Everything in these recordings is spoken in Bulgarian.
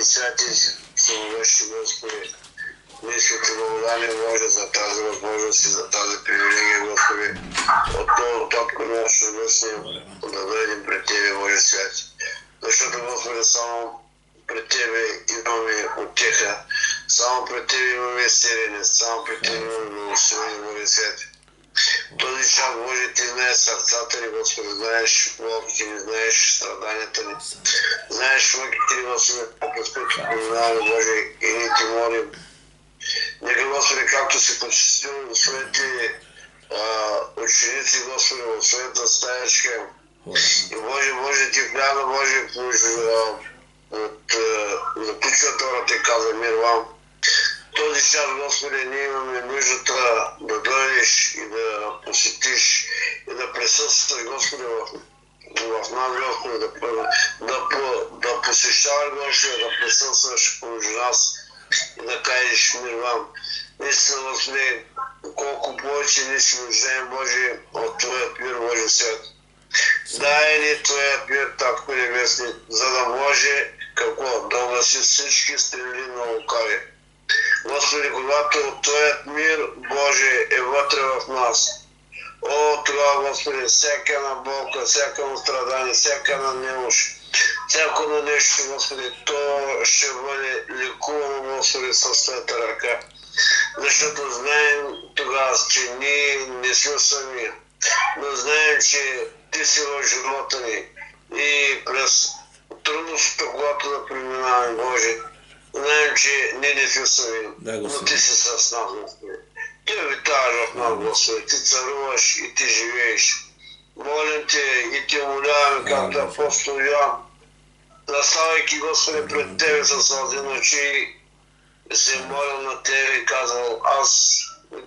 и святи самовещи, Господи. Ние ти благодарни, Боже, за тази възможност и за тази привилегия, Господи. От това татко наш небесния да дойдем пред Тебе, Боже святи. Защото, Господи, само пред Тебе имаме утеха, само пред Тебе имаме сирене, само пред Тебе имаме благословение, Боже святи. Този час, Боже, Ти знаеш сърцата ни, Господи, знаеш болките ни, знаеш страданията ни, знаеш мъките ни, Господи, през които поминаваме, Боже, и ние Ти молим. Нека, Господи, както си почистил своите ученици, Господи, в своята стаячка, и Боже, Ти вляна, Боже, от заключвата врата каза мир вам. Този час, Господи, ние имаме нуждата да дойдеш и да посетиш и да присъстваш, Господи, в нас, Господи, да посещаваш, Господи, да присъстваш помежду нас и да кажеш мир вам. Наистина, Господи, колко повече ние си нуждаем, Боже, от Твоят мир, Боже свят. Дай ни Твоят мир, Татко Небесни, за да може какво? Да угаси всички стрели на лукави. Господи, когато Твоят мир, Боже, е вътре в нас, тогава, Господи, всяка една болка, всяка на страдание, всяка на немощ, всяко на нещо, Господи, то ще бъде лекувано, Господи, със Твоята ръка. Защото знаем тогава, че ние не сме сами, но знаем, че Ти си в живота ни и през трудността, когато да преминаваме, Боже, знаем, че ние не сме сами, но Ти си с нас, Господи. Ти витаваш в нас, Господи, Ти царуваш и Ти живееш. Молим Те и Те умоляваме, както апостол Йоан, заставайки, Господи, пред Тебе със сълзи на очи, се молил на Тебе и казал, аз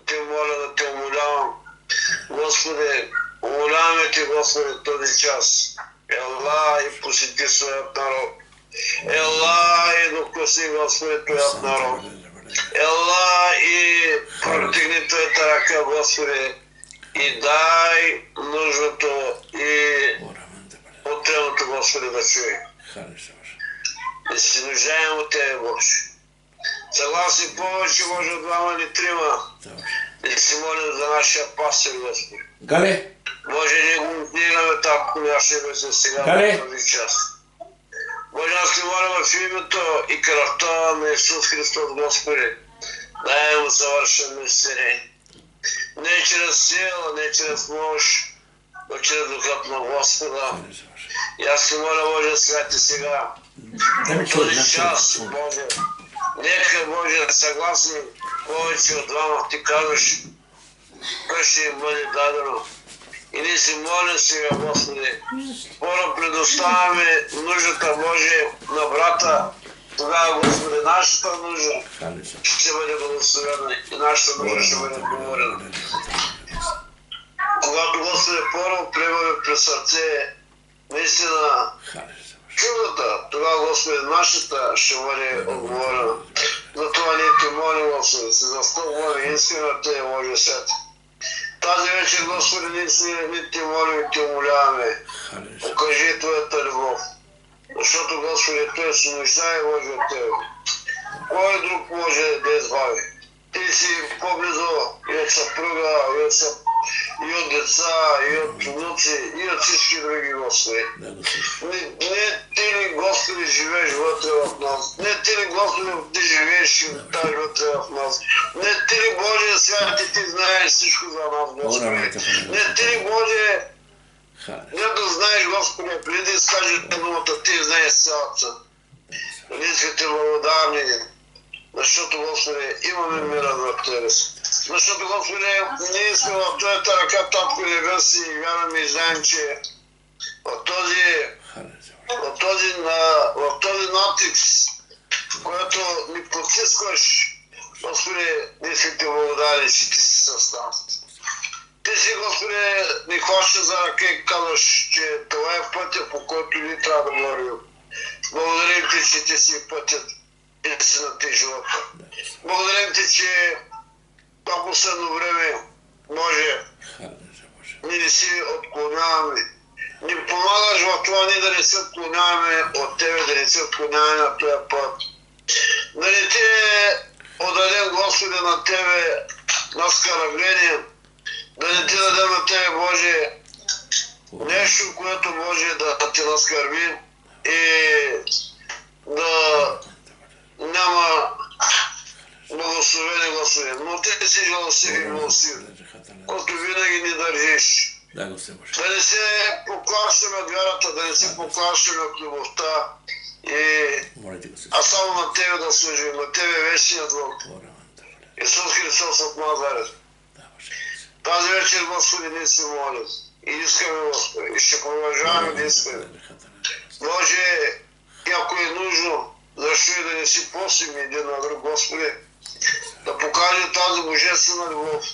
Те моля да Те умолявам. Господи, умоляваме Те, Господи, този час. Ела и посети своят народ. Ела и докоси, Господи, Твоят народ. Ела и протегни Твоята ръка, Господи, и дай нужното и потребното, Господи, да чуе. И си нуждаем от Тебе, Боже. Съгласни повече, може от двама или трима. И си молим за нашия пастир, Господи. Гале! Боже, ние го отнигаме Татко нашия Боже сега в този час. Боже, аз Ти моля в името и кръвта на Исус Христос, Господи, дай му завършено изцеление. Не чрез сила, не чрез мощ, но чрез духът на Господа. И аз Ти моля, Боже, святи сега, в този час, Боже, нека, Боже, съгласни повече от двама, Ти казваш, кой ще им бъде дадено. И ние си молим сега, Господи, първо предоставяме нуждата, Боже, на брата. Тогава, Господи, нашата нужда ще бъде благословена и нашата нужда ще бъде отговорена. Когато, Господи, първо приемаме при сърце наистина чудата, тогава, Господи, нашата ще бъде отговорена. Затова ние Те молим, Господи, се застъпваме искрено на Тебе, Боже свят. Тази вечер, Господи, ние Те молим и Те умоляваме. Покажи Твоята любов. Защото, Господи, Той се нуждае, Боже, от Тебе. Кой друг може да избави? Ти си по-близо и от съпруга, и от деца, и от внуци, и от всички други, Господи. Не Ти ли, Господи, живееш вътре в нас. Не Ти ли, Господи, Ти живееш и отташ вътре в нас. Не Ти ли, Боже, святи, Ти знаеш всичко за нас, Господи. Не Ти ли, Боже, не да знаеш, Господи, преди да изкажеш думата, Ти знаеш цялата. Ние сме Ти благодарни, защото, Господи, имаме мира в Тебе. Защото, Господи, ние сме в Твоята ръка, Татко Небесни, и вярваме и знаем, че в този натиск, който ни потискаш, Господи, ние сме Ти благодарни, че Ти си с нас. Ти си, Господи, ни хваща за ръка и казваш, че това е пътя, по който ние трябва да вървим. Благодарим Ти, че Ти си пътят истината и живота. Благодарим Ти, че това последно време, Боже, ние не си отклоняваме, ни помагаш в това ние да не се отклоняваме от Тебе, да не се отклоняваме на този път. Да не Те отдадем, Господи, на Тебе наскърбление, да не Ти дадем на Тебе, Боже, нещо, което може да Те наскърби и да няма благословение, Господи. Но Ти си жалостив и милостив, който винаги ни държиш. Да не се поклащаме от вярата, да не се поклащаме от любовта, а само на Тебе да служим, на Тебе вечният Бог. Исус Христос от Назарет. Тази вечер, Господи, ние се молим и искаме, Господи, и ще продължаваме да искаме. Може, ако е нужно, защо и да не си просим един на друг, Господи, да покаже тази божествена любов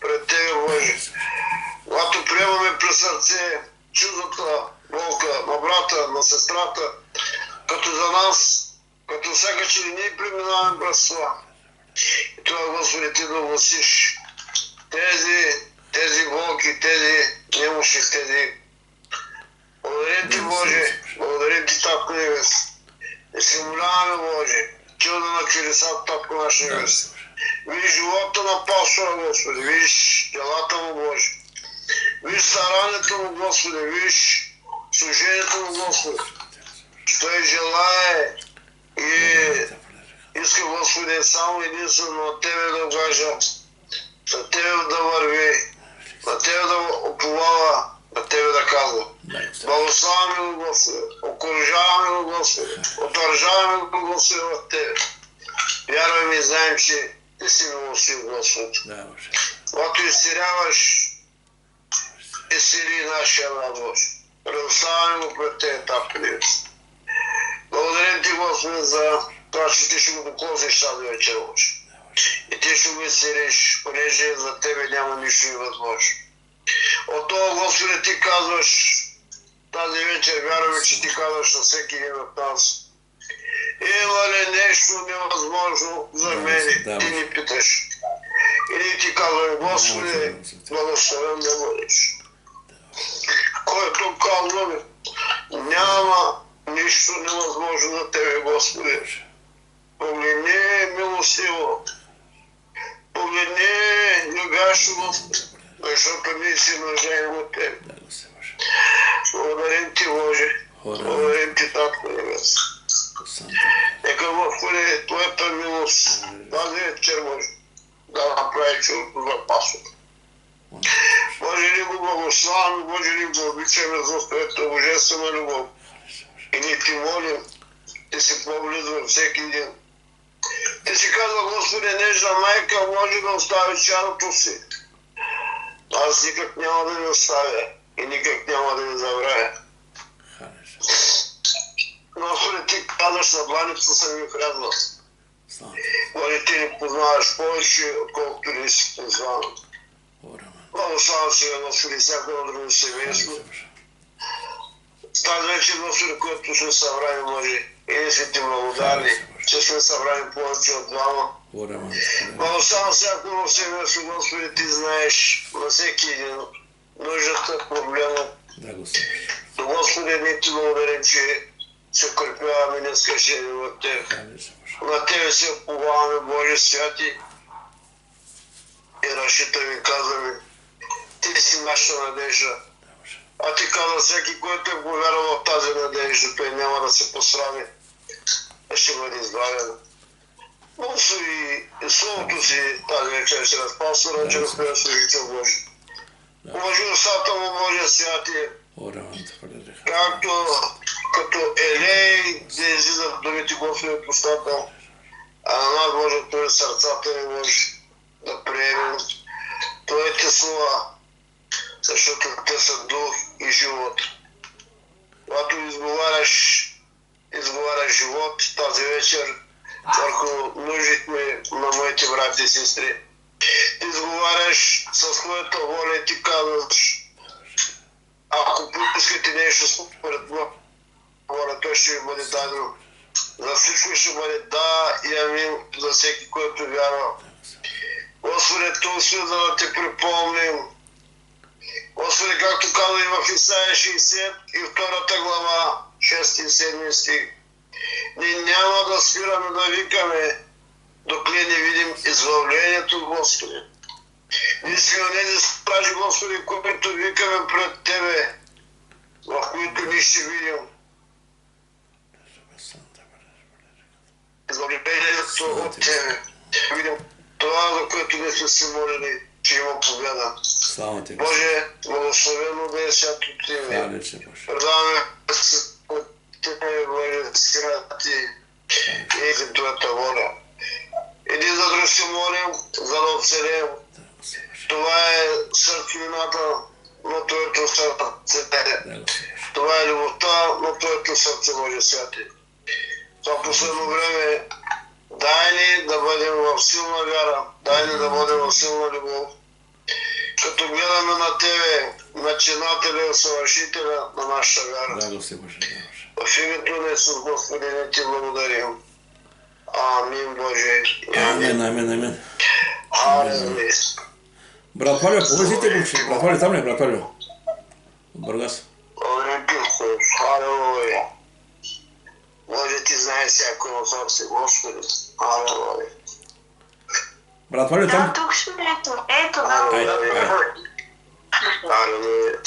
пред Тебе, Боже. Когато приемаме при сърце чудата болка на брата, на сестрата, като за нас, като всяка че ние преминаваме през това. И това, Господи, Ти да гласиш тези болки, тези немощи, тези. Благодарим Ти, Боже, благодарим Ти, Татко Небес. И се моляваме, Боже, чудо на чудесата, Татко наш Небес. Виж живота на пастора, Господи, виж делата му, Боже. Виж старанието му, Господи, виж служението му, Господи. Той желае и иска, Господи, само единствено на Тебе да угажда, на Тебе да върви, на Тебе да оплувава, на Тебе да казва. Благославяме го, Господи, окоръжаваме го, Господи, утвърждаваме го, Господи, в Тебе. Вярваме и знаем, че Ти си милостив, Господи. Когато изцеляваш, изцели нашия брат, Боже. Предоставяме го пред Тебе, Татко Небес. Благодарим Ти, Господи, за това, че Ти ще го докоснеш тази вечер, Боже. И Ти ще го изцелиш, понеже за Тебе няма нищо невъзможно. От това, Господи, Ти казваш тази вечер, вярваме, че Ти казваш на всеки един от нас. Има ли нещо невъзможно за мене? Ти ни питаш. И ние Ти казваме, Господи, благословен да бъдеш. Който казваме, няма нищо невъзможно за Тебе, Господи. Погледни милостиво. Погледни любящо, Господи, защото ние си нуждаем от Тебе. Благодарим Ти, Боже. Благодарим Ти, Татко Небес. Нека, Господи, Твоята милост тази вечер, Боже, да направи чудото за пасока. Боже, ли го благославяме, Боже, ли го обичаме за Твоята божествена любов. И ние Ти молим, Ти си поглед във всеки един. Ти си казва, Господи, нежна майка може да остави чадото си. Аз никак няма да ви оставя и никак няма да ви забравя. Господи, Ти казваш, на дланица съм ви храбна. Боже, Ти ни познаваш повече, отколкото ни си познавам. Благославям сега, Господи, всяко на друго семейство. Тази вечер, Господи, която сме събрани, може, и ние сме Ти благодарни, че сме събрани повече от двама. Благославям всяко на семейство, Господи, Ти знаеш на всеки един нуждата, проблема. Но, Господи, ние Ти благодарим, че се укрепяваме днеска жени в Тебе. На Тебе се уповаваме, Боже святи, и разчитаме, казваме, Ти си нашата надежда. А Ти казва, всеки, който е повярвал в тази надежда, той няма да се посрами, а ще бъде избавен. Благослови и Словото Си тази вечер чрез пастора, чрез Твоя служител Божи. Уважи устата му, Боже святи, както като елей да излизат думите Господи от устата, а на нас, Боже, Твои сърцата ни, Боже, да приемем Твоите слова, защото те са дух и живот. Когато изговаряш живот тази вечер върху нуждите на моите брати и сестри. Ти изговаряш със своята воля и Ти казваш, ако поискате нещо според воля, той ще ви бъде дадено. За всичко ще бъде да и амин за всеки, който вярва. Господи, толкова за да Те припомним Господи, както казва и в Исаия 60 и 2 глава, 6 и 7 стих. Ние няма да спираме да викаме, докле не видим избавлението, Господи. Ние сме онези стражи, Господи, които викаме пред Тебе, в които ние ще видим избавлението от Тебе. Видим това, за което не сме се молили, че има победа. Боже, благословено да е святото Име. Предаваме се от Тебе, Боже, сина Ти и за Твоята воля. Иди за да се молим, за да оцелем. Това е сърцевината на Твоето сърце. Това е любовта на Твоето сърце, Боже святи. В последно време дай ни да бъдем в силна вяра, дай ни да бъдем в силна любов. Като гледаме на Тебе, начинателя и съвършителя на нашата вяра. В името на Исус, Господи, не Ти благодарим. Амин, Боже. Амин. Алелуя. Брат Валю, помогите го, брат Валю, там ли, брат Валю? От Бургас. Благодарим Ти, Алелуя. Боже, Ти знаеш всяко едно сърце, Господи. Алелуя. Брат Валю, там? Да, тук сме, ето, да. Алелуя.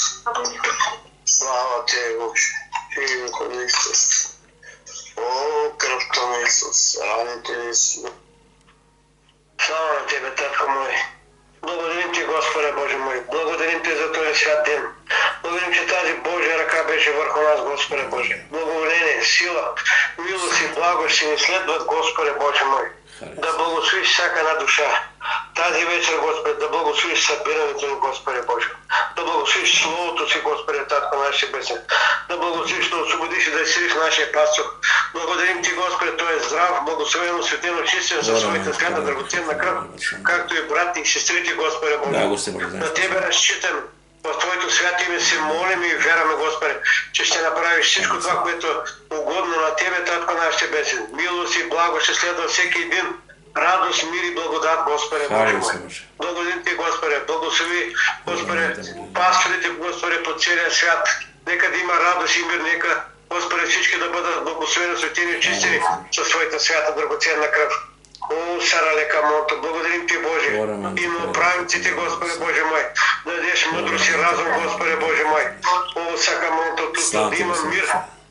Слава Тебе, Боже. Името на Исус. О, кръвта на Исус, раните на Исус. Слава на Тебе, Татко мой. Благодарим Ти, Господе Боже мой. Благодарим Ти за този свят ден. Благодарим, че тази Божия ръка беше върху нас, Господе Боже. Благоволение, сила, милост и благост ще ни следват, Господе Боже мой. Да благословиш всяка една душа. Тази вечер, Господи, да благословиш събирането ни, Господи Боже. Да благословиш Словото си, Господи, Татко нашия бесен. Да благословиш, да освободиш и да изцелиш нашия пастор. Благодарим Ти, Господи, Той е здрав, благословено, светено, чистен със своята свята драгоценна кръв, както и брати и сестрите, Господи Боже. На Тебе разчитам. В Твоето свято име се молим и вярваме, Господи, че ще направиш всичко това, което е угодно на Тебе, Татко нашия бесен. Милост и благо ще следва всеки един. Радост, мир и благодат, Господи Боже мой. Благодарим Ти, Господи. Благослови, Господи, пасторите, Господи, по целия свят. Нека да има радост и мир, нека, Господи, всички да бъдат благословени, светени и чистени със своята свята драгоценна кръв. О, Саралека Монто, благодарим Ти, Боже. И на управниците, Господи Боже мой, да дадеш мъдрост и разум, Господи Боже мой. О, Сака Монто, тук да има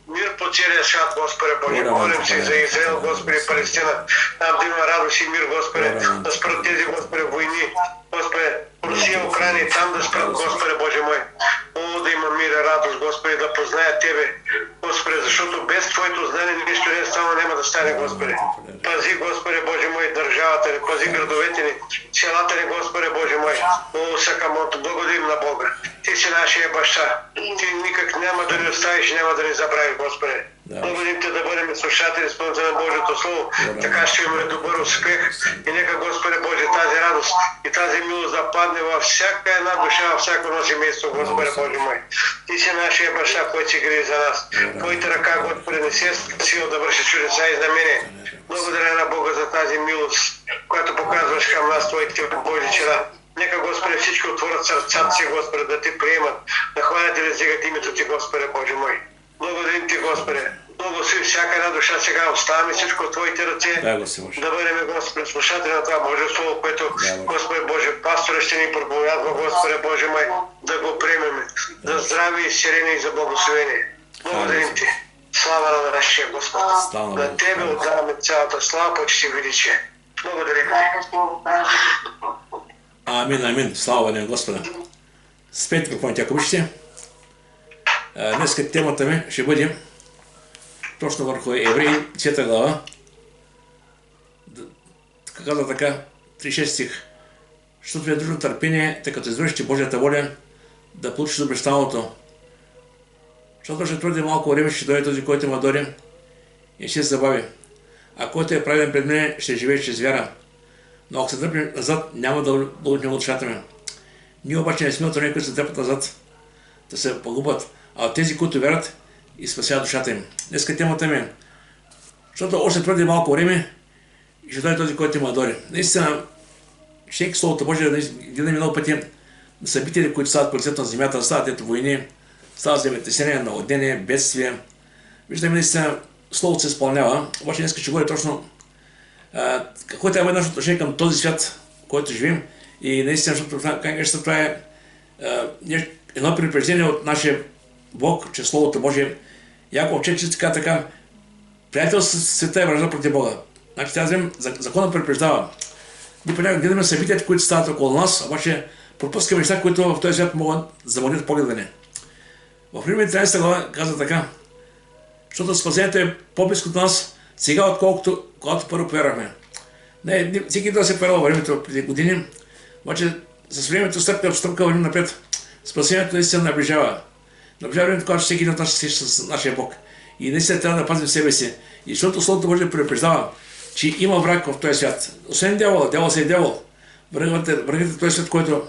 мир по целия свят, Господи Боже. Молим се за Израел, Господи, Палестина. Там да има радост и мир, Господи. Да спрат тези, Господи, войни. Господи, Русия, Украина и там да спрат, Господи Боже мой. О, да има мир и радост, Господи, да познаят Тебе, Господи, защото без Твоето знание нищо не става, няма да стане, Господи. Пази, Господи Боже мой, държавата ни, пази градовете ни, селата ни, Господи Боже мой. О, Сакамото, благодарим на Бога. Ти си нашия баща. Ти никак няма да ни оставиш и няма да ни забрави, Господи. Благодарим Те да бъдем слушатели, изпълнители на Божието Слово. Така ще имаме добър успех. И нека, Господи Боже, тази радост и тази милост да падне във всяка една душа, във всяко едно семейство, Господи Боже мой. Ти си нашия баща, който си грижи за нас. Твоята ръка, Господи, не се сила да върши чудеса и знамения. Благодаря на Бога за тази милост, която показваш към нас, Твоите Божи чела. Нека, Господи, всички отворят сърцата си, Господи, да Ти приемат, да хвалят и да издигат името Ти, Господи Боже мой. Благодарим Ти, Господи. Благослови всяка една душа сега. Оставяме всичко в Твоите ръце. Да бъдем, Господи, слушатели на това Божие Слово, което, Господи Боже, пастора ще ни проповядва, Господи Боже мой, да го приемем. За здраве, изцеление и за благословение. Благодарим Ти. Слава на нашия Господ. На Тебе отдаваме цялата слава, почти и величие. Благодарим Ти. Амин. Слава на Господа. Спейте какво ако обичате. Днеска темата ми ще бъде точно върху Евреи, 10 глава. Каза така, 36 стих. Защото ви е дружно търпение, тъй като извършите Божията воля, да получите обещаното. Защото ще твърде малко време ще дойде този, който има дори и ще се забави. А който е правилен пред мен, ще живее чрез вяра. Но ако се дръпне назад, няма да бъдем от душата ми. Ние обаче не сме от тези, които се дръпат назад, да се погубят, а от тези, които вярат и спасяват душата им. Днеска темата ми е, защото още твърде малко време и ще дойде този, който има дори. Наистина, всеки Словото Божие, гледаме много пъти, събития, които стават по лицето на земята, стават ето войни, стават земетресения, наводнения, бедствия. Виждаме наистина Словото се изпълнява, обаче днес ще говоря точно какво трябва нашето отношение към този свят, в който живеем. И наистина, защото това е едно предупреждение от нашия Бог, че Словото Божие. Яков 4 така, приятелство с света е вражда против Бога. Значи трябва да вземем, законът предупреждава. Ние понякога гледаме събитията, които стават около нас, обаче пропускаме неща, които в този свят могат да замънят погледа ни. В Римляни 13 глава казва така, защото спасението е по-близко от нас сега, отколкото когато първо повярвахме. Не, всеки да се повярва във времето преди години, обаче с времето стъпка в стъпка вървим напред. Спасението наистина наближава. Наближава времето, когато всеки от нас се среща с нашия Бог. И наистина трябва да пазим себе си. И защото Словото Божие предупреждава, че има враг в този свят. Освен дявола си е дявол. Врагът е този свят, който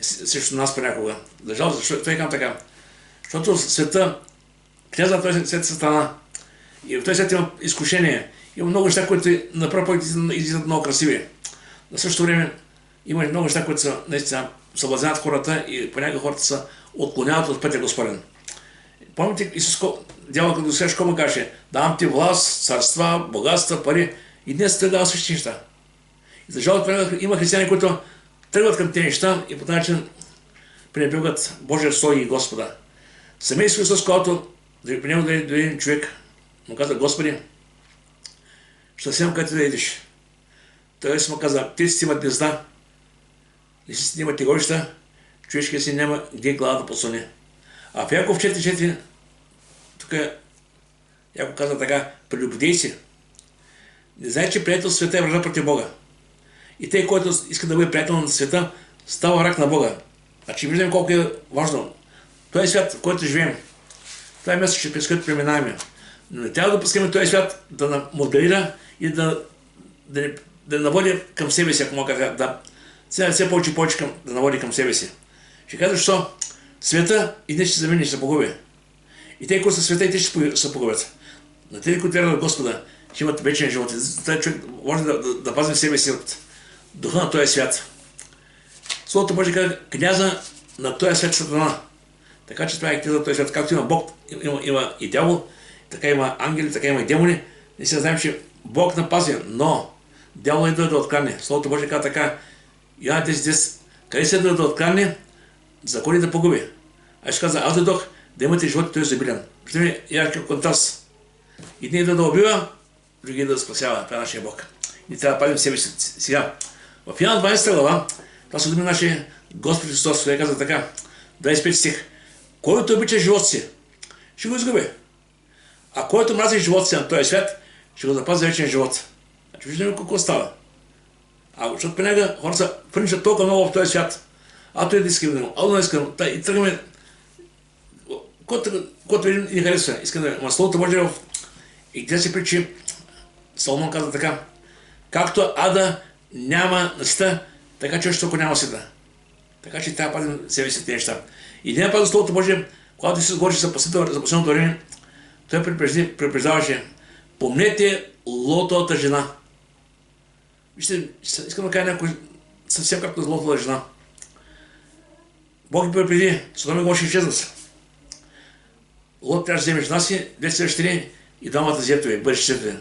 е срещу нас понякога. За жал, защо той казвам така? Защото света, князът на този свят се стана. И в този свят има изкушение. Има много неща, които на пръв поглед излизат много красиви. На същото време има много неща, които са наистина съблазняват хората и понякога хората се отклоняват от пътя Господен. Помните Исус, дявол като досегаш, кому каже, давам ти власт, царства, богатства, пари. И днес те дава същи неща. И за жал има християни, които тръгват към тези неща и по този начин пренебрегват Божия Слово и Господа. Семейство Исус, когато при него дойде един човек, му каза, Господи, ще снимам където да идиш. Той му каза, ти си има гнезда, не си снима тегорища, човешкия си няма где глава да посуне. А в Яков 4.4, тук Яков каза така, прелюбодей си. Не знае, че приятел света е вражда против Бога. И тъй, който иска да бъде приятел на света, става враг на Бога. Значи виждаме колко е важно. Този свят, в който живеем, това е място, през което преминаваме. Но не трябва да допускаме този свят да моделира и да наводи към себе си, ако мога да все повече да наводи към себе си. Ще кажа, защо света и днес ще замине, ще се погуби. И те, които са света, и те ще се погубят. На тези, които вярват в Господа, ще имат вечен живот. Този човек може да пази себе си от духа на този свят. Словото Божие казва, княза на този свят Сатана. Така че това е княза на този свят. Както има Бог, има и дявол, така има ангели, така има и демони. Ние си знаем, че Бог напази, но дявол идва да открадне. Словото Божие казва така, Йоанна 10, къде се да открадне, закони да погуби. Аз ще каза, аз дойдох да имате живот и той е забилен. Виждаме яркия контраст. И ние да убива, други да спасява. Това е нашия Бог. И трябва да пазим себе си. Сега, в Йоанна 12 глава, това са думи нашия Господ Христос, той каза така, 25 стих. Който обича живот си, ще го изгуби. А който мрази живот си на този свят, ще го запази вечен живот. Значи виждаме какво става. Защото понякога хората се преничат толкова много в този свят. Той да искам да му, да не искам. И тръгваме, който видим и не харесва. Искам да ма Словото Божие и къде се причи, Соломон каза така, както ада няма насита, така че още толкова няма сита. Така че трябва да пазим себе си тези неща. И не пазим Словото Божие, когато се говори за последното време, той предупреждаваше, помнете Лотовата жена. Вижте, искам да кажа някой съвсем както за Лотовата жена. Бог ги предупреди, Содом и Гомора ще изчезнат. Лот трябваше да вземе жена си, 2 сещери и двамата зетове, бъдещи зетове.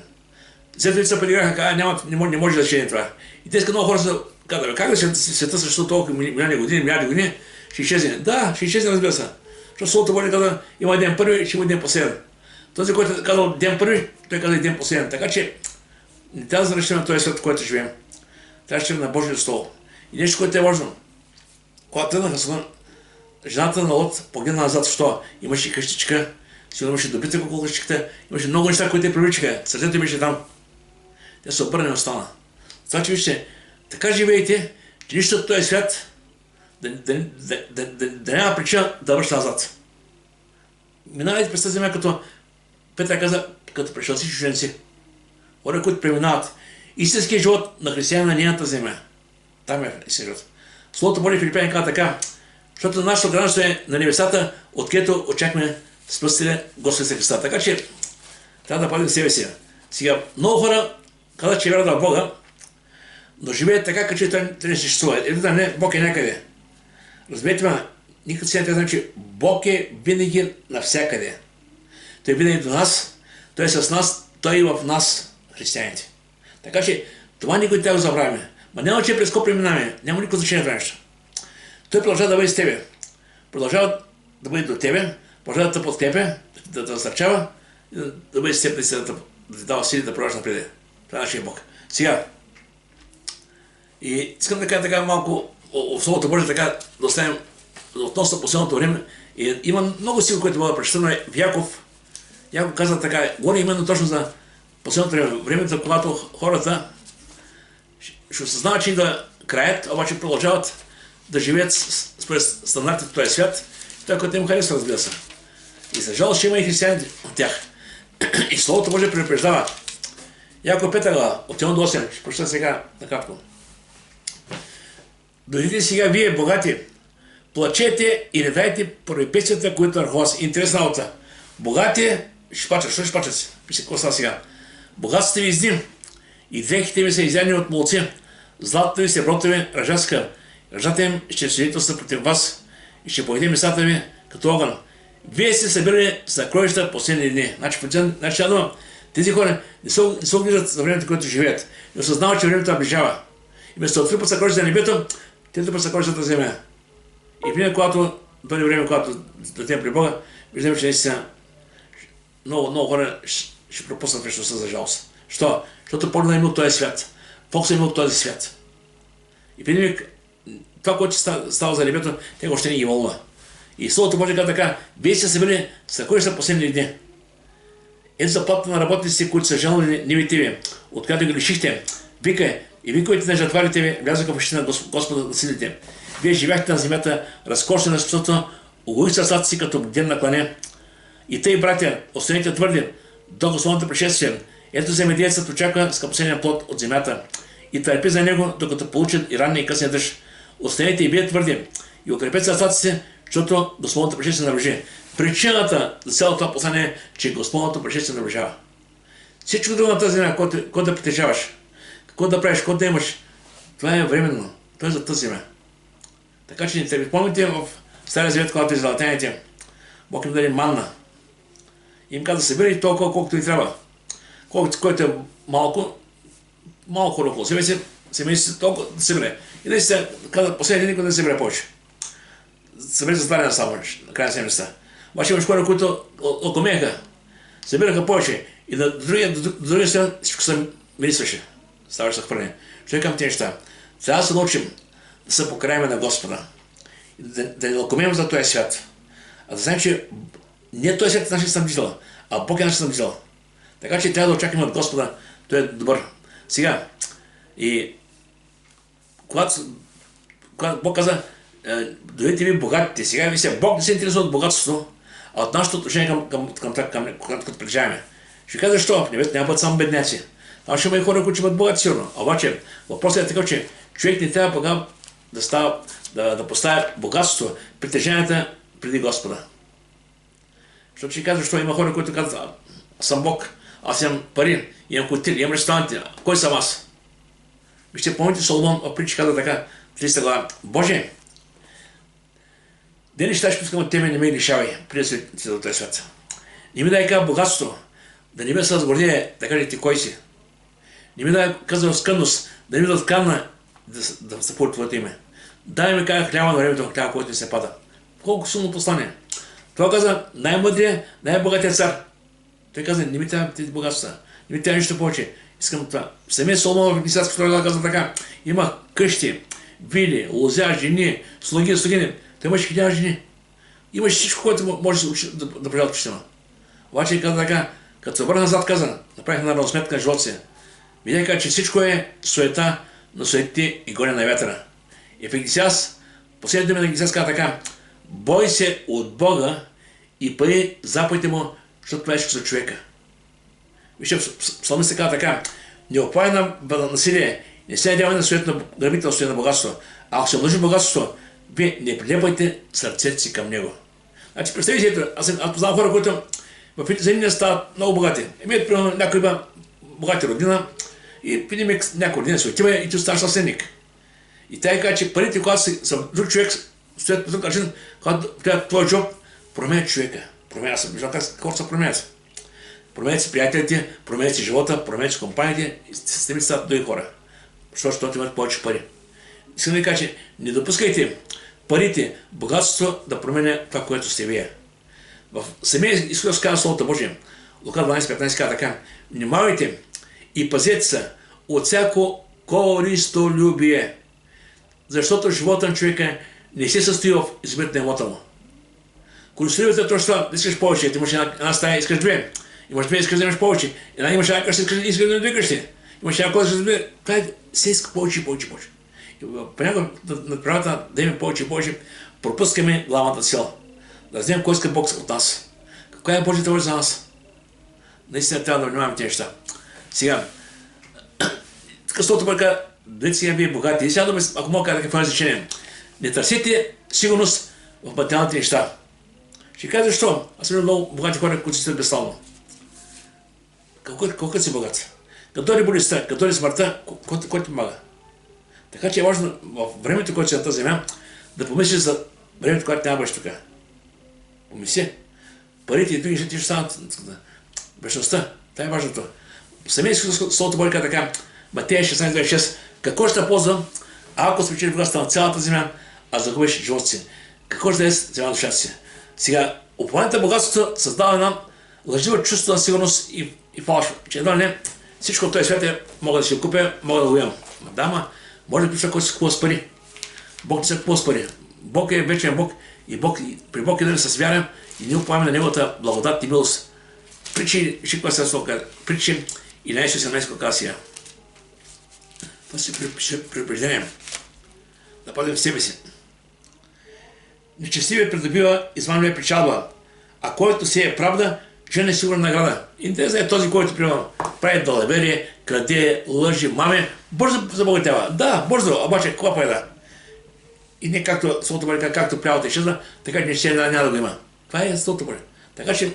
Зетовете се подиграха, не може да чене това. И те много хора са казали, как да света също толкова милиони години, ще изчезне. Да, ще изчезне, разбира се. Защото Словото Божие каза, има ден първи, ще има ден последен. Този, който е казал ден първи, той каза и ден последен. Така че не трябва да разчитаме на този свят, в който живеем. Трябва да разчитаме на Божието Слово. И нещо, което е важно. Когато тръгнаха жената на Лот погина назад, защо? Имаше къщичка, сигурно имаше добитък около къщичката, имаше много неща, които те привличаха. Сърцето беше там. Тя се обърна и остана. Това, че вижте, така живеете, че нищо от този свят да няма причина да връща назад. Минавайте през тази земя, като Петър каза, като пришелци чужденци. Хора, които преминават. Истинският живот на християнина на нейната земя. Там е истинският живот. Словото Божие Филипяни казва така, защото нашето гражданство е на небесата, откъдето очакваме Спасителя Господ Христа. Така че трябва да пазим себе си. Сега, много хора казват, че вярват в Бога, но живеят така, като че той не съществува. Не, Бог е някъде. Разберете ме, никакъв си не казвам, че Бог е винаги навсякъде. Той винаги до нас, Той е с нас, Той е в нас, християните. Така че това никой трябва да забравяме. Ма няма, че през какво преминаваме, няма никакво значение това нещо. Той продължава да бъде с тебе. Продължава да бъде до тебе, продължава да те подкрепя, да те насърчава, да бъде с теб, да ти дава сили да продължиш напред. Това е нашия Бог. Сега, и искам да кажа така малко в Словото Божие, така да оставим относно последното време. И има много сили, които бъдат прочетено в Яков. Яков каза така, говори именно точно за последното време, времето, когато хората ще осъзнават, че да краят, обаче продължават да живеят според стандартите в този свят, това, което им харесва, разбира се. И за жалост ще има и християни от тях. И Словото Божие предупреждава. Яков 5 глава, от 1 до 8, ще прочета сега накратко. Дойдете сега вие, богати, плачете и не дайте препятствията, които върху вас. Интересна работа. Богати ще плачат. Що ще плачат си? Пише, какво става сега? Богатството ви издим и дрехите ви са изядени от молци. Златото ви, среброто ви, ръжаска. Ръжата им ще свидетелства против вас и ще поведе местата ви като огън. Вие сте събирали съкровища последни дни. Значи, тези хора не се оглеждат за времето, което живеят. Не осъзнават, че времето наближава. И вместо да трупат съкровища на небето, те трупат съкровищата на земя. И винаги, когато дойде време, когато дойдем при Бога, виждаме, че наистина много хора ще пропуснат вечността за жалост. Що? Защото погледът им от този свят. Фокусът им от този свят. И винаги това, което става за небето, те още не ги вълнува. И Словото Божие казва така, вие сте събили съкровища последни дни. Ето заплата на работниците, които са жални невитиви, откъдето ги лишихте. Викай, и викайте на жатварите ви, влязоха в община на Господа на силите. Вие живяхте на земята, разкошни на скъсото, угодихте сърцата си като ден на клане. И тъй, братя, останете твърди до Господното пришествие. Ето земеделецът очаква скъпосения плод от земята и търпи за него, докато получат и ранния и късния дъжд. Останете и вие твърди и укрепете сърцата си, защото Господното пришествие наближи. Причината за цялото това послание е, че Господното пришествие наближава. Всичко друго на тази земя, което да притежаваш, какво да правиш, какво да имаш, това е временно. Това е за тази земя. Така че не те помните в Стария Завет, когато израелтяните, Бог им даде манна. Им каза, събери толкова, колкото и трябва. Който е малко хора около себе си, семейството толкова да събере. И да се каза, последния никой да не събере повече. Събере за стария само, на крайна семейства. Обаче имаш хора, които окомеха, събираха повече и до другия свят всичко се мирисваше. Ставаше се хвърляне. Ще към тези неща. Трябва да се научим да се покараем на Господа. Да не лакомем за този свят. А да знаем, че не този свят е нашия снабдител, а Бог е нашия снабдител. Така че трябва да очакваме от Господа. Той е добър. Сега, и когато Бог каза, дойдете ви богатите, сега ви Бог не се интересува от богатството, а от нашето отношение към като притежаваме. Ще кажа защо? В небето няма бъдат само бедняци. Там ще има и хора, които ще бъдат богати сигурно. Обаче въпросът е такъв, че човек не трябва пога да поставя богатството, притежанията преди Господа. Защото ще казва, защо има хора, които казват, аз съм Бог, аз имам пари, имам хотели, имам ресторанти, кой съм аз? Вижте, помните Соломон в притчи казва така, 30 глава, Боже, де неща ще пускам от тебе, не ме лишавай, преди да си до този свят. Не ми дай кажа богатство, да не ме се разгордее, да каже ти кой си. Не ми дай казва скъмност, да не ми да откарна да се пори твоето име. Дай ми кажа хляба на времето, хляба, който не се пада. Колко силно послание. Това каза най-мъдрият, най-богатият цар. Той каза, не ми трябва тези богатства, не ми трябва нищо повече. Искам това. Самия Соломон в Екклесиастската глава каза така, има къщи, вили, лозя, жени, слугини. Той имаше хиляда жени. Имаше всичко, което може да пожелат община. Обаче каза така, като се върна назад, каза, направих една равносметка на живота си. Видях, че всичко е суета на суетите и горе на вятъра. И в Екклесиаст, последните думи на Екклесиаст каза така, бой се от Бога и пари заповедите му, защото това е за човека. Вижте, в Псалми се казва така, не опай на насилие, не се надявай на суетно грабителство и на богатство. А ако се мъжи богатството, вие не прилепвайте сърцето си към него. Значи, представете, аз познавам хора, които в земя стават много богати. Имеят, примерно, някой има богати родина и видим някой родина се отива и ти оставаш наследник. И тя казва, че парите, когато са друг човек, стоят по друг начин, когато твой джоб променя човека. Променя се. Виждам как хората се променят. Променят се приятелите, променят се живота, променят се компаниите и се стремят стават други хора. Защото имат повече пари. Искам да ви кажа, че не допускайте парите, богатството да променя това, което сте вие. В самия Исус казва Словото Божие. Лука 12-15 казва така. Внимавайте и пазете се от всяко користолюбие, защото живота на човека не се състои в избирането на имота му. Користолюбието е точно това. Искаш повече, ти имаш една стая, искаш две. Имаш две, искаш да имаш повече. Имаш една къща, искаш да имаш две къщи. Имаш една къща, това е, се иска повече. Понякога на правата да имаме повече, пропускаме главната цел. Да знаем кой иска Бог от нас. Каква е Божията воля за нас. Наистина трябва да внимаваме тези неща. Сега, така Словото бърка, дайте сега вие богати. И сега ако мога да кажа изречение. Не търсите сигурност в материалните неща. Ще кажа защо? Аз съм много богати хора, които си безславно. Колко си богат? Като дойде болестта, като дойде смъртта, кой ти помага? Така че е важно в времето, което си на тази земя, да помислиш за времето, което няма бъдеш тук. Помисли. Парите и други неща ще станат. Вечността. Това е важното. Самия Словото Божие казва така, Матея 16:26, какво ще ползвам, ако спечелиш богатството на цялата земя, а загубиш живота си? Какво ще даде цялата душата си? Сега, упомената богатството създава една лъжлива чувство на сигурност и фалш. Че едва не, всичко от този свят мога да си го купя, мога да го имам. Мадама, може да пиша кой си купува с пари. Бог не се купува с пари. Бог е вечен Бог и при Бог е да с вяра и ние уповаме на Неговата благодат и милост. Причи, шиква се слока, причи и на Исус 17 казва сега. Това си предупреждение. Да пазим в себе си. Нечестивият придобива, измамливия печалба, а който сее правда, жена е сигурна награда. Интересът е този, който прави далаверие, краде, лъжи, маме, бързо забогатява. Да, бързо, обаче каква пайда? И не както Словото Божие, както правилата изчезва, така че неща няма да го има. Това е Словото Божие. Така че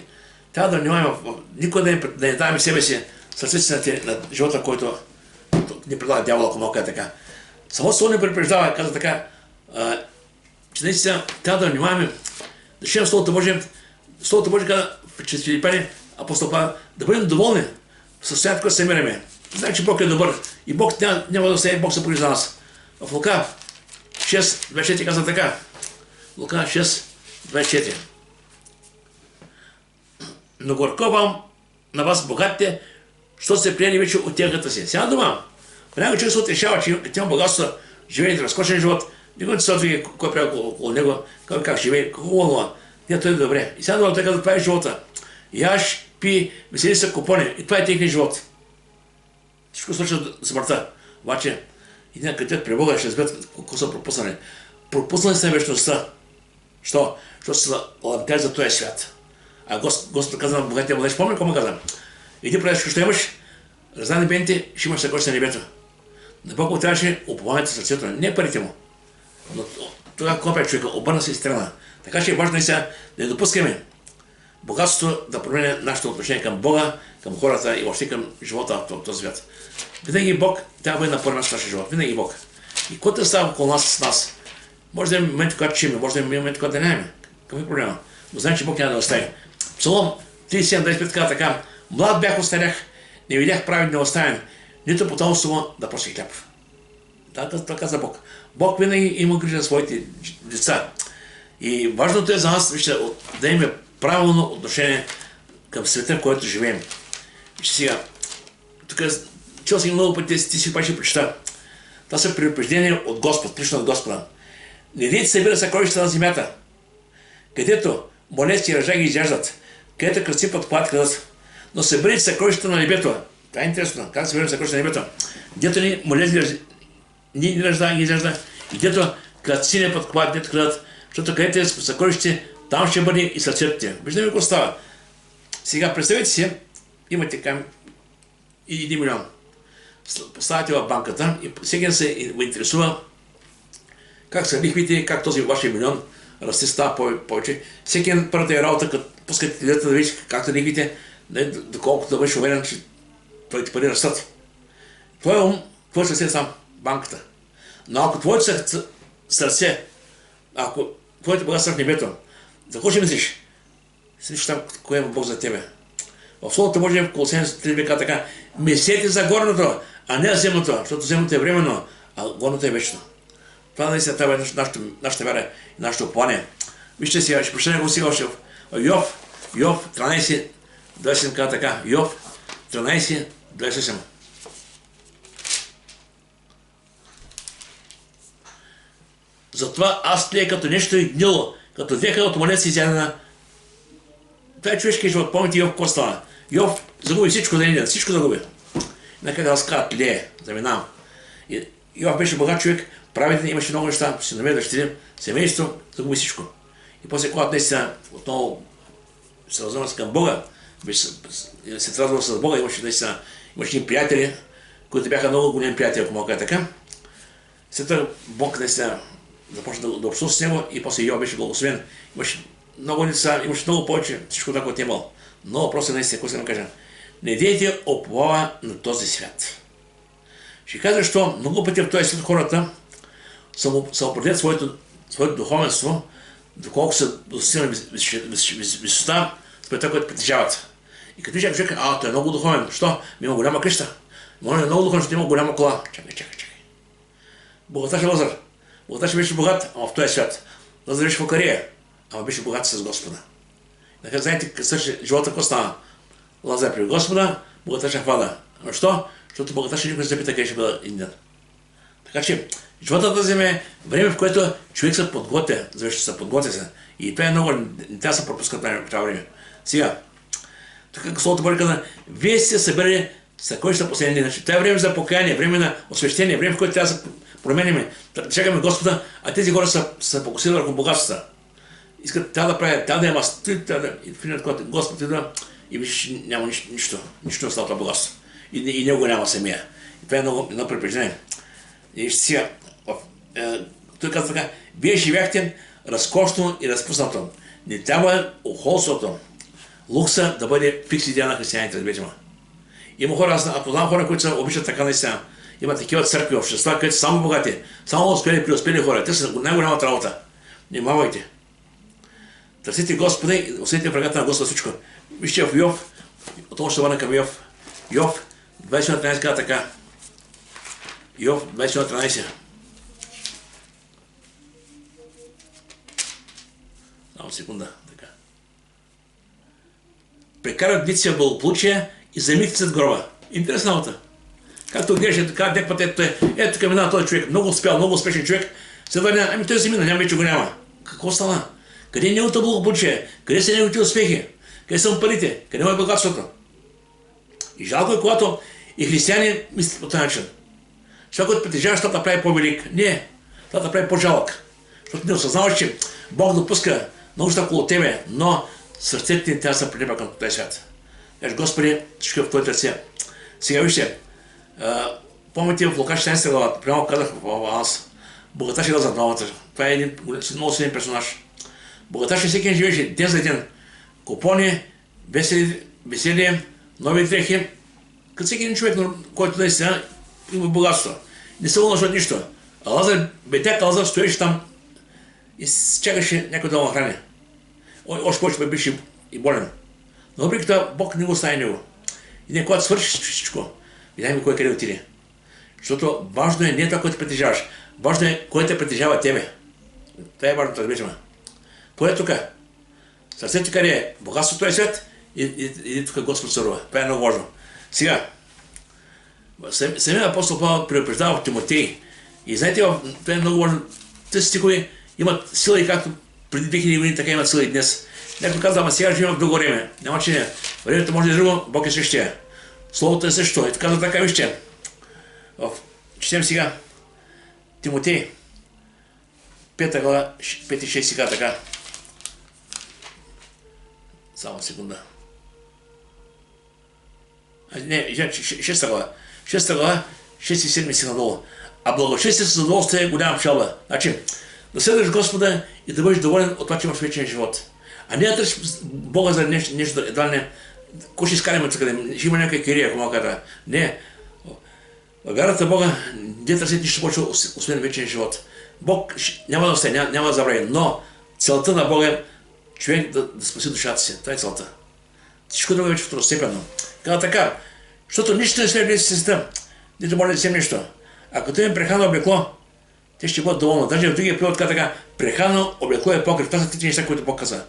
трябва да внимаваме, никога да не даваме себе си сърцето на живота, който ни предлага дявола, ако мога така. Само Словото ни предупреждава, каза така, че наистина трябва да внимаваме, да четем Словото Божие. Словото Божие каза, чрез Филипяни, апостол Павел, да бъдем доволни в състоянието, което се намираме. Знаем, че Бог е добър и Бог няма да остане, Бог се погрижи за нас. В Лука 6:24 казва така. Лука 6:24. Но горко вам на вас богатите, що се приели вече от тягата си. Сега дома. Понякога човек се отрешава, че има богатство, живее разкошен живот, никой не се отвига кой прави около него, как живее, какво вълнува. Не, той е добре. И сега дома така да прави живота. Яш, пи, весели са купони. И това е техния живот. Всичко свършва до смъртта. Обаче, един където при Бога ще разберат колко са пропуснали. Пропуснали са вечността. Що? Защото са ламтяли за този свят. А Господ каза на богатия младеж, помни какво му каза? Иди прави всичко, що имаш, раздани бедните, ще имаш съкровище на небето. На Бог му трябваше упованието в сърцето, не парите му. Но тогава какво прави човека? Обърна се и страна. Така че е важно и сега да не допускаме богатството да променя нашето отношение към Бога, към хората и въобще към живота в този свят. Винаги Бог трябва да бъде на първо място в нашия живот. Винаги Бог. И който става около нас с нас, може да има момент, когато чиме, може да има момент, когато да нямаме. Какъв е проблема? Но знаем, че Бог няма да остави. Псалом 37:25 казва така. Млад бях, остарях, не видях праведния оставен, нито потомство му да проси хляб. Това каза Бог. Бог винаги има грижа за своите деца. И важното е за нас, вижте, да имаме правилно отношение към света, в който живеем. Вижте сега, тук чел съм много пъти, ти си пак ще прочита. Това са предупреждения от Господ, лично от Господа. Не дейте събира съкровища на земята, където болести и ръжа ги изяждат, където крадци подклад крадат, но съберете съкровища на небето. Това е интересно. Как съберем съкровища на небето? Дето ни болезни ни ръжа ги изяжда, и дето крадци не подклад, дето крадат, защото където е съкровище, там ще бъде и сърцето ти. Виждаме какво става. Сега представете си, имате към 1 милион. Поставяте в банката и всеки се интересува как са лихвите, как този вашия милион расте, става повече. Всеки първата е работа, като пускате телевизията да видиш как са лихвите, доколкото да бъдеш уверен, че твоите пари растат. Твой ум, твой сърце сам, банката. Но ако твоето сърце Ако твоите богатства в небето, за какво ще мислиш? Слиш там, кое има Бог за тебе. В Словото Божие в Колосяни 3 века така, мислете за горното, а не за земното, защото земното е временно, а горното е вечно. Това наистина трябва нашата вяра и нашето упование. Вижте сега, ще прочета него сега още в Йов 13, 27 казва така, Йов 13, 27. Затова аз тлея като нещо и гнило, като веха от монет изядена. Това е човешкият живот. Помните Йов какво става? Йов загуби всичко за един ден, всичко загуби. Нека аз кажа, тлее, заминавам. Йов беше богат човек, праведен, имаше много неща, синове, дъщери, семейство, загуби всичко. И после, когато наистина отново се развърна към Бога, се развърна с Бога, имаше и приятели, които бяха много големи приятели, ако мога да така. След това Бог наистина започна да общува с него и после Йов беше благословен. Имаше много деца, имаше много повече, всичко това, което е имал. Но въпросът е наистина, какво се да кажа, не дейте уповава на този свят. Ще кажа, защо много пъти в този свят хората са определят своето духовенство, доколко са достигнали висота, според това, което притежават. И като виждам човека, той е много духовен, защо? Има голяма къща. Може е много духовен, защото има голяма кола. Чакай. Богаташ е Лазар. Богаташ беше богат, ама в този свят. Лазар беше в Окария, ама беше богат с Господа. Така знаете, живота какво стана? Лазар при Господа, богаташ хвада. Ама що? Защото богаташ никой не се пита къде ще бъде един ден. Така че, живота да вземе време, в което човек се подготвя, защото се подготвя се. И това е много, не трябва да се пропускат на това време. Сега, така Словото Божие каза, вие сте събрали за кой ще последни дни. Това е време за покаяние, време на освещение, време, в което трябва да се променим, да чакаме Господа, а тези хора са фокусирани върху богатствата. Искат трябва да правят, трябва да има стрит, трябва да финят, когато Господ идва и виж, няма нищо не става това богатство. И него няма семея. И това е едно препреждение. И сега, той казва така, вие живяхте разкошно и разпуснато. Не трябва ухолството, лукса да бъде фикс идея на християните, разберете ме. Има хора, аз познавам хора, които са обичат така наистина. Има такива църкви, общества, където са само богати, само успели, преуспели хора. Те са най-голямата работа. Внимавайте. Търсите Господа и усетите врагата на Господа всичко. Вижте в Йов, отново ще върна към Йов. Йов 21.13 казва така. Йов 21.13. Само секунда. Така. Прекарат дните си в благополучие и замитите след гроба. Интересна работа. Както гледаш, така дек път ето така минава този човек. Много успял, много успешен човек. Се върня, той се мина, няма вече го няма. Какво стана? Къде е неговото благополучие? Къде са неговите успехи? Къде са парите? Къде е богатството? И жалко е, когато и християни мислят по този начин. Всяко, който притежаваш, това да прави по-велик. Не, това да прави по-жалък. Защото не осъзнаваш, че Бог допуска научно около тебе, но сърцето ти трябва да се прилепа към този свят. Кажеш, Господи, всичко е в Твоите ръце. Сега вижте, помните в Лука 16 глава, прямо казах в Анас, богаташ е Лазар двамата. Това е един много силен персонаж. Богаташ е всеки ден живееше ден за ден. Купони, веселие, нови дрехи. Като всеки един човек, който наистина има богатство. Не се вълнуваше от нищо. А Лазар, бедняк Лазар стоеше там и чакаше някой да го храни. Още повече беше и болен. Но въпреки това Бог не го остави него. И не, когато свършиш всичко, видяй ми кой къде отиде. Защото важно е не това, което притежаваш. Важно е кой те притежава тебе. Това е важно, разбираме. Кой е тук? Сърцето къде е? Богатството е свет и тук Господ царува. Това е много важно. Сега, самият апостол Павел предупреждава в Тимотей. И знаете, това е много важно. Тези стихове имат сила и както преди 2000 години, така имат сила и днес. Някой казва, ама сега живеем в друго време. Няма че не. Времето може да е друго, Бог е същия. Словото е също. Ето казва така, вижте. Четем сега. Тимотей. 5 глава, 5 и 6 сега така. Само секунда. Не, 6 глава. 6 глава, 6 и 7 си надолу. А благошествие с задоволствие е голяма печалба. Значи, да следваш Господа и да бъдеш доволен от това, че имаш вечен живот. А не да търсиш Бога за нещо, едва не. Кой ще изкараме от къде? Ще има някаква кирия, ако мога да. Не. Вярата в Бога не търсите нищо повече, освен вечен живот. Бог няма да остави, няма да забрави, но целта на Бога е човек да спаси душата си. Това е целта. Всичко друго е вече второстепенно. Каза така, защото нищо не се влезе в система, нито може да си нещо. Ако те им прехрана облекло, те ще бъдат доволни. Даже в другия превод каза така, прехрана, облекло и покрив. Това са трите неща, които Бог каза.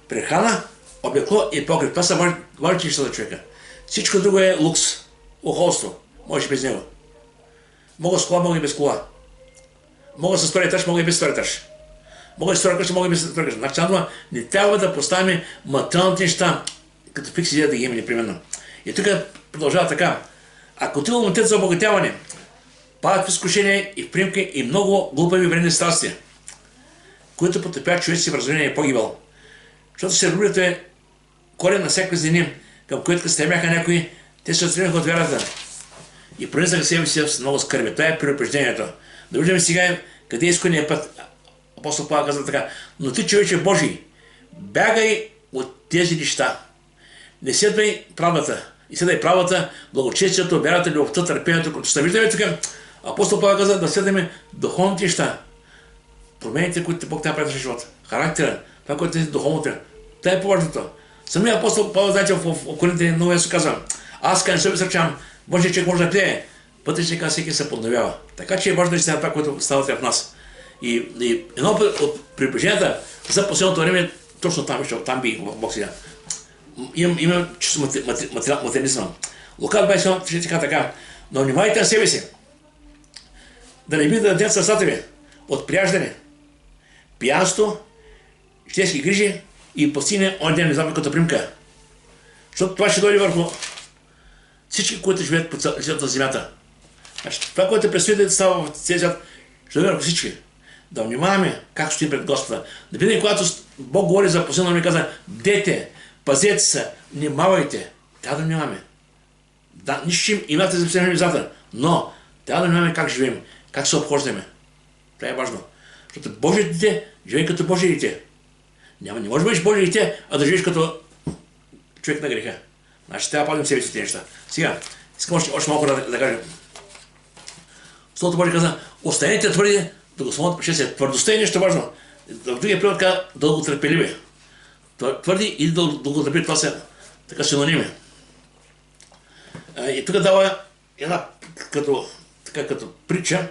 Прехрана, облекло и покрив. Това са важните неща за човека. Всичко друго е лукс, ухолство. Можеш без него. Мога с кола, мога и без кола. Мога с втори етаж, мога и без втори етаж. Мога и с втора къща, мога и без втора къща. Значи, не трябва да поставим материалните неща като фикс идея да ги имаме непременно. И тук продължава така. Ако ти моментът за обогатяване, падат в изкушение и в примки и много глупави вредни страсти, които потъпят човеци в разумение и погибел. Защото сърбрията е корен на всякакви злини, към които стремяха някои, те се отстреляха от вярата и пронесаха себе си с много скърби. Това е предупреждението. Да виждаме сега къде е изходният път. Апостол Павел казва така, но ти, човече Божий, бягай от тези неща. Не следвай правдата. И следвай правдата, благочестието, вярата, любовта, търпението, кротостта. Виждаме тук, апостол Павел казва да следваме духовните неща. Промените, които Бог трябва да прави в живота. Характера, това, което е духовното. Това е по-важното. Самият апостол Павел, знаете, в Коринтите много ясно казва, аз не се обесърчавам, Божия човек може да пие, вътрешника всеки се подновява. Така че е важно да се това, което става в нас. И едно от приближенията за последното време точно там, защото там би Бог сега. Имам чисто материализъм. Лука 21 ще така. Но внимавайте на себе си. Да не би да дадете сърцата ви от прияждане, пиянство, житейски грижи и постигне он ден внезапно като примка. Защото това ще дойде върху всички, които живеят по земята. Значи, това, което предстои да става в целия свят, ще дойде върху всички. Да внимаваме как стоим пред Господа. Да видим, когато Бог говори за последно ми каза, бдете, пазете се, внимавайте. Трябва да внимаваме. Да, нищо им имате за записане визата, но трябва да внимаваме как живеем, как се обхождаме. Това е важно. Защото Божие дете живее като Божие дете. Не може да бъдеш Божие дете, а да живееш като човек на греха. Значи трябва да пазим себе си тези неща. Сега, искам още малко да кажем. Словото Божие каза, останете твърди до Господното пришествие. Твърдостта е нещо важно. В другия превод каза дълготърпеливи. Твърди и дълготърпеливи, това са така синоними. И тук дава една като притча.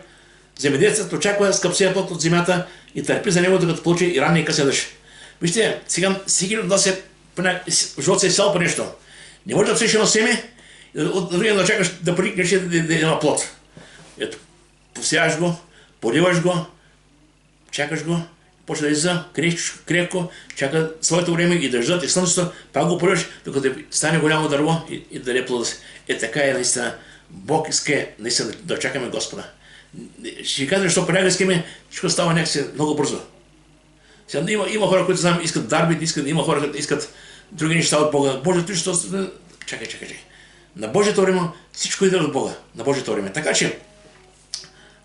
Земеделецът очаква скъпсия плод от земята и търпи за него, докато получи и ранния и късен дъжд. Вижте, сега всеки от нас живот се е сял по нещо. Не може да всеш едно семе и от другия да чакаш да проникнеш и да има плод. Ето, посяваш го, поливаш го, чакаш го, почва да излиза крепко, чака своето време и дъждът и слънцето, пак го поливаш, докато стане голямо дърво и даде плода си. Така е наистина. Бог иска наистина да чакаме Господа. Ще ви кажа, защо понякога искаме, всичко става някакси много бързо. Сега има хора, които знам, искат дарби, има хора, които искат други неща от Бога. Божието нещо... Чакай. На Божието време всичко иде от Бога. На Божието време. Така че,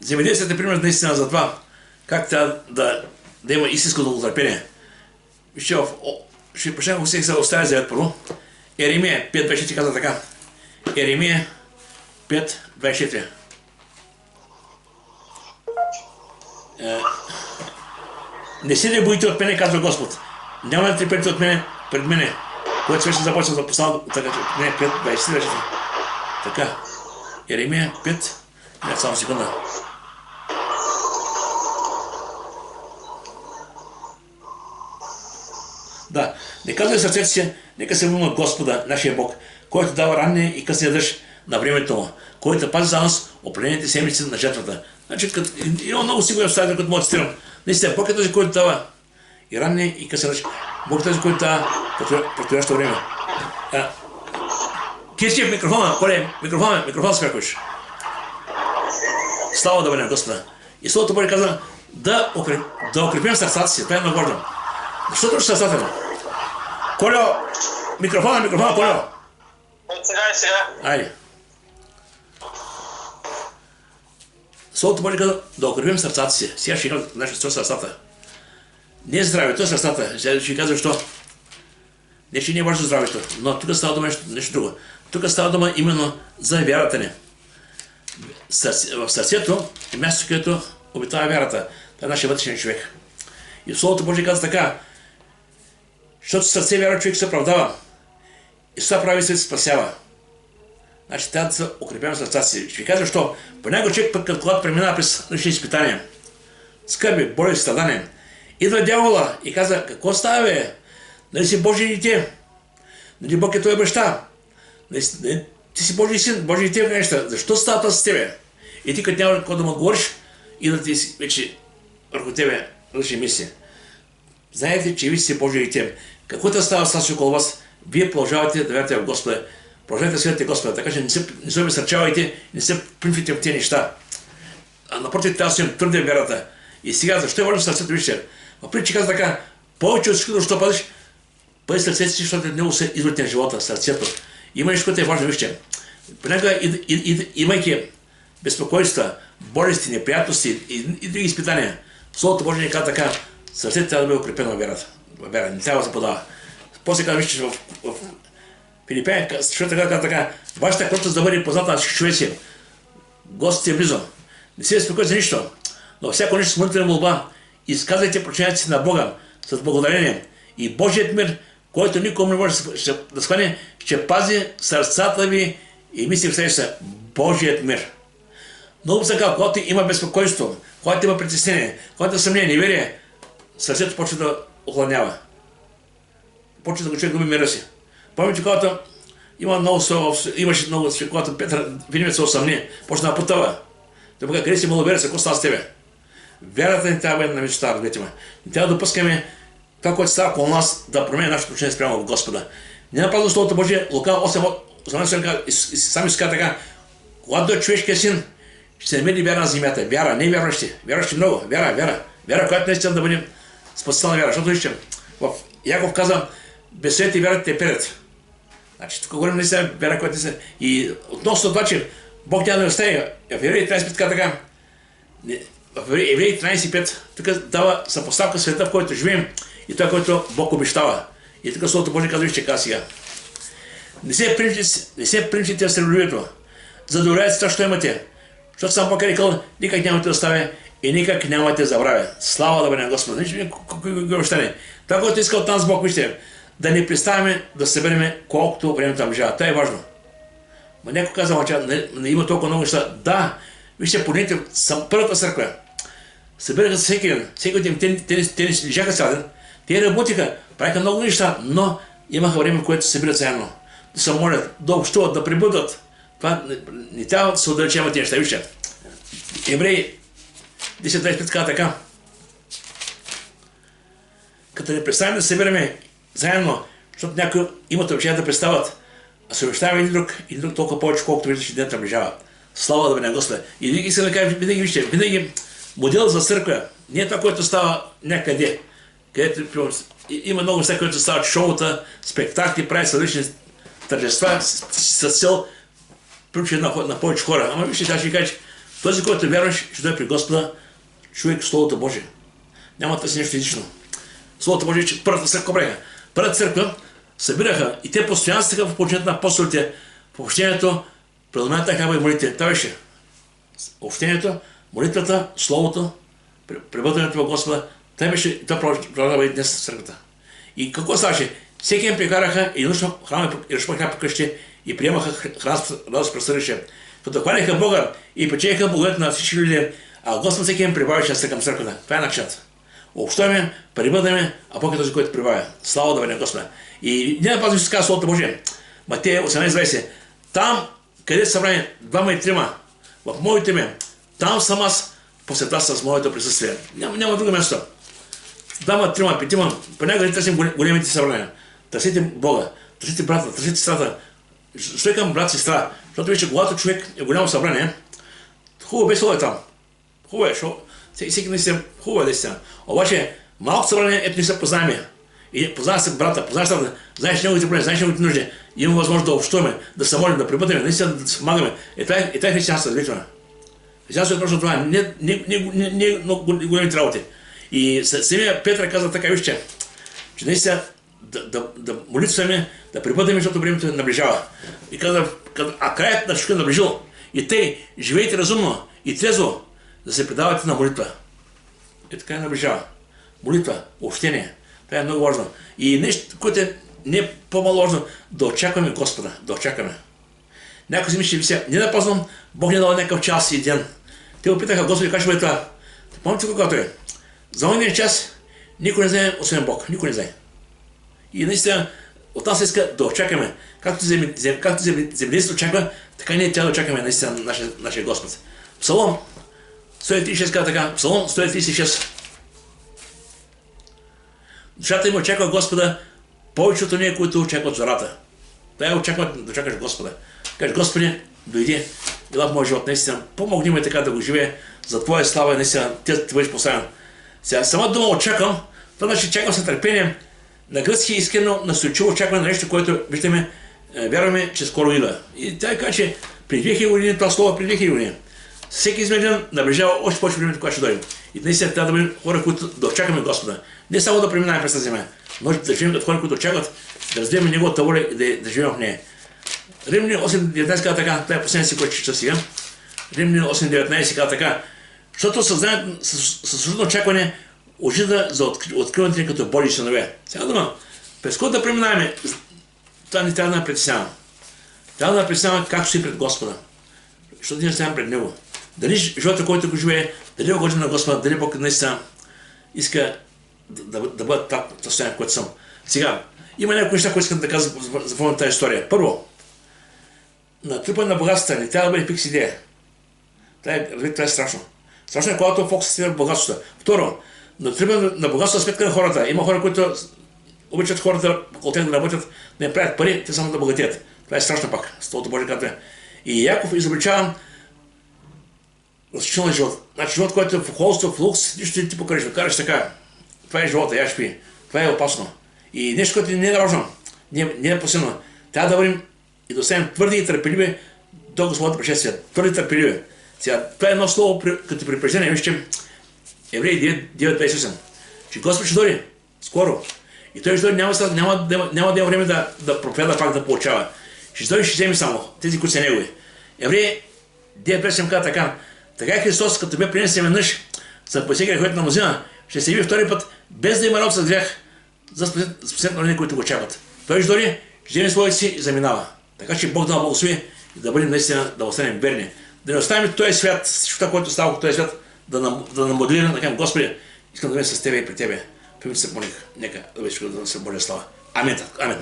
земеделцът е пример наистина за това, как трябва да има истинско дълготърпение. Вижте, ще почнем, ако се оставя завет първо. Еремия 5.24 каза така. Еремия 5.24. Не се не боите от мене, казва Господ. Няма да трепете от мене пред мене, което свеща започва да поставя така, не 5.24. Така. Еремия 5. Само секунда. Да, не казвай сърцето си, нека се молим от Господа, нашия Бог, който дава ранния и късния дъжд на времето му, който пази за нас определените седмици на жертвата. Значи, има много сигурни обстоятелства, които мога да цитирам. Наистина, Бог е този, който дава и ранния и късния дъжд. Бог е този, който дава подходящо време. Кирчев, микрофона, коле, микрофон скакваш. Слава да бъде на Господа. И Словото Божие каза да укрепим сърцата си. Това е много важно. Защото ще сърцата ми? Колео, микрофона, Колео. Сега. Айде. Словото Божие каза да укрепим сърцата си. Сега ще кажа нещо с сърцата. Не е здравето, сърцата. Сега ще кажа защо. Не, че не е важно здравето, но тук става дума нещо друго. Тук става дума именно за вярата ни. В сърцето е място, където обитава вярата. Това е нашия вътрешен човек. И Словото Божие казва така, защото сърце вяра човек се оправдава. И с това прави се спасява. Значи трябва да се укрепяваме сърцата си. Ще ви кажа защо. Понякога човек пък когато преминава през лични изпитания, скърби, болест, страдания, идва дявола и казва, какво става, бе? Нали си Божие дете? Нали Бог е твоя баща? Ти си Божий син, Божие дете в неща. Защо става това с тебе? И ти като няма какво да му отговориш, идва ти вече върху тебе лъжи мисли. Знаете, че ви сте Божие дете. Каквото става с нас около вас, вие продължавате да вярвате в Господа. Продължавайте да следвате Господа, така че не се обесърчавайте, не се принфите в тези неща. А напротив, трябва да се твърде вярата. И сега, защо е важно сърцето, вижте? Въпреки, че казва така, повече от всичко, защо пазиш, пъй сърцето си, защото от него се изводите на живота, сърцето. Има нещо, което е важно, вижте. Понякога, имайки безпокойства, болести, неприятности и други изпитания, Словото Божие ни казва така, сърцето трябва да бъде укрепено в вярата. Не трябва да се подава. После казва, вижте, в Филипяни, защото казва така, вашата кротост да бъде позната на всички човеци. Господ е близо. Не се безпокойте за нищо, но всяко нещо с молитвена молба, изказвайте причината си на Бога с благодарение. И Божият мир, който никому не може да схване, ще пази сърцата ви и мисли в себе си. Божият мир. Много се казва, когато има безпокойство, когато има притеснение, когато има съмнение, неверие, сърцето почва да охладнява. Почва да го човек губи мира си. Помните, когато имаше много, когато Петър видимо се усъмни, почна да потъва. Той каза, къде си маловерец, какво става с тебе? Вярата не трябва да бъде на мечта, разберете ме. Не трябва да допускаме това, което става около нас, да променя нашето отношение спрямо в Господа. Не напразно Словото Божие, Лука 8, сами се казва така, когато е човешкият син, ще се намери вяра на земята. Вяра, не вярващи. Вярващи много. Вяра. Вяра, която наистина да бъде спасителна вяра. Защото вижте, в Яков каза, без свет и вярата те перят. Значи, тук говорим наистина вяра, която се... И относно това, че Бог няма да остави. В Евреи 35 така. В Евреи 13:5 тук дава съпоставка света, в който живеем и това, което Бог обещава. И тук Словото Божие казва, вижте казва сега. Не се принчите в сребролюбието, за да доверяете това, що имате. Защото сам Бог е рекал, никак нямате да оставя и никак нямате да забравя. Слава да бъде на Господа. Вижте, какво обещане. Това, което иска от нас Бог, вижте, да не представяме да събереме колкото времето наближава. Това е важно. Но някой казва, че не има толкова много неща. Да, вижте, погледнете, първата църква. Събираха се всеки ден. Всеки ден те не лежаха цял ден. Те работиха, правиха много неща, но имаха време, в което се събират заедно. Да се молят, да общуват, да прибудат. Това не трябва да се отдалечава тези неща. Вижте, Евреи 10:25 казва така. Като не представим да се събираме заедно, защото някои имат обичай да представят, а се обещава един друг толкова повече, колкото виждаш и ден наближава. Слава да бъде на Господа. И винаги искам да кажа, винаги модел за църква не е това, което става някъде, където има много неща, които стават шоута, спектакли, прави различни тържества с цел приучи на повече хора. Ама вижте, сега ще ви кажа, този, който вярваш, ще дойде при Господа, човек Словото Божие. Няма да си нещо физично. Словото Божие, че първата църква събираха и те постоянно стаха в починението на апостолите, в общението, преdomинанта хляба и молитвите. Това беше общението, молитвата, Словото, пребъдването в Господа. Това продължава и днес в църквата. И какво ставаше? Всеки им прекараха единочно храна и разшпа хляб по къщи и приемаха храна с радост през сърдище. Като хваляха Бога и печеляха благодат на всички люди, а Господ всеки им прибавяше към църквата. Това е начинът. Общуваме, прибъдаме, а Бог е този, който прибавя. Слава да бъде на Господа. И не напразно ще се казва Словото Божие. Матея 18:20. Там, къде са събрани двама и трима, в моите име, там съм аз по света с моето присъствие. Няма друго място. Двама, трима, петима, понякога не търсим големите събрания. Търсите Бога, търсите брата, търсите сестрата. Що към брат, сестра? Защото вижте, когато човек е голямо събрание, хубаво весело е там. Хубаво е, защото всеки не се хубаво е наистина. Обаче, малко събрание, ето не се познаеме. И познаваш се брата, познаваш сестрата, знаеш неговите проблеми, знаеш неговите нужди. Имаме възможност да общуваме, да се молим, да прибъдаме, наистина да се помагаме. Това е християнството, разбираме. Християнството е точно това, не много големите работи. И самия Петър каза така, вижте, че наистина да молитваме, да прибъдаме, защото времето наближава. И каза, а краят на всичко е наближил. И те, живейте разумно и трезво, да се предавате на молитва. и така не наближава. Молитва, общение. Това е много важно. И нещо, което е не по-мало важно, да очакваме Господа, да очакваме. Някой си мисли, че не напознам, Бог не дал някакъв час и ден. Те опитаха, Господи, как ще бъде това? Помните когато е? За онния час никой не знае, освен Бог. Никой не знае. И наистина от нас иска да очакваме. Както земеделието очаква, така ние трябва да очакваме наистина нашия Господ. Псалом 136 казва така. Псалом 136. Душата им очаква Господа повече от ние, които очакват зората. Тая очакват да чакаш Господа. Кажеш, Господи, дойди, ела в моя живот, наистина, помогни ме така да го живее за Твоя слава, наистина, ти бъдеш поставен. Сега, сама дума очаквам, това значи чакам с търпение, на гръцки искрено, настойчиво очакване на нещо, което виждаме, вярваме, че скоро идва. И тя казва, че при 2000 години, това слово при 2000 години. Всеки измежден наближава още повече времето, когато ще дойде. И наистина трябва да бъдем хора, които да очакваме Господа. Не само да преминаваме през тази земя, но да живеем като хора, които очакват, да разберем Неговата воля и да живеем в нея. Римляни 8.19 казва така, това е последния си, който чета сега. Римляни 8.19 казва така, защото съзнанието със трудно очакване ожида за откриването ни като Божии синове. Сега дума, през който да преминаваме, това не трябва да притеснява. Трябва да притеснява както си пред Господа. Защото ние ставаме пред Него. Дали живота, който го живее, дали е угоден на Господа, дали Бог наистина иска да бъда това състояние, в което съм. Сега, има някои неща, които искам да кажа за тази история. Първо, натрупване на богатствата не трябва да бъде фикс идея. Това е страшно. Страшно е, когато фокусът в богатството. Второ, натрупване на богатство за сметка на хората. Има хора, които обичат хората, около тях да работят, да не правят пари, те само да богатеят. Това е страшно пак. Словото Божие казва. И Яков изобличава различен живот. Значи живот, който е в холство, в лукс, нищо ти покажеш. Караш така. Това е живота, я шпи. Това е опасно. И нещо, което не е нарочно, не е посилно. Трябва да бъдем и да останем твърди и търпеливи до Господното пришествие. Твърди и търпеливи. Сега, това е едно слово като предупреждение. Вижте, Евреи 9.28. Че Господ ще дойде скоро. И той ще дойде, няма да има време да проповяда пак да получава. Ще дойде, ще вземе само тези, които са негови. Евреи 9.28 казва така. Така Христос, като бе принесе веднъж за спасение греховете на мнозина, ще се яви втори път, без да има род с грях, за спасението на тези, които го очакват. Той ще дойде, ще вземе своите си и заминава. Така че Бог да благослови и да бъдем наистина, да останем верни. Да не оставим този свят, всичко това, което става в този свят, да намоделираме, да кажем, Господи, искам да бъдем с Тебе и при Тебе. Певим се молих, нека да бъдеш да се Божия слава. Амин. Амин.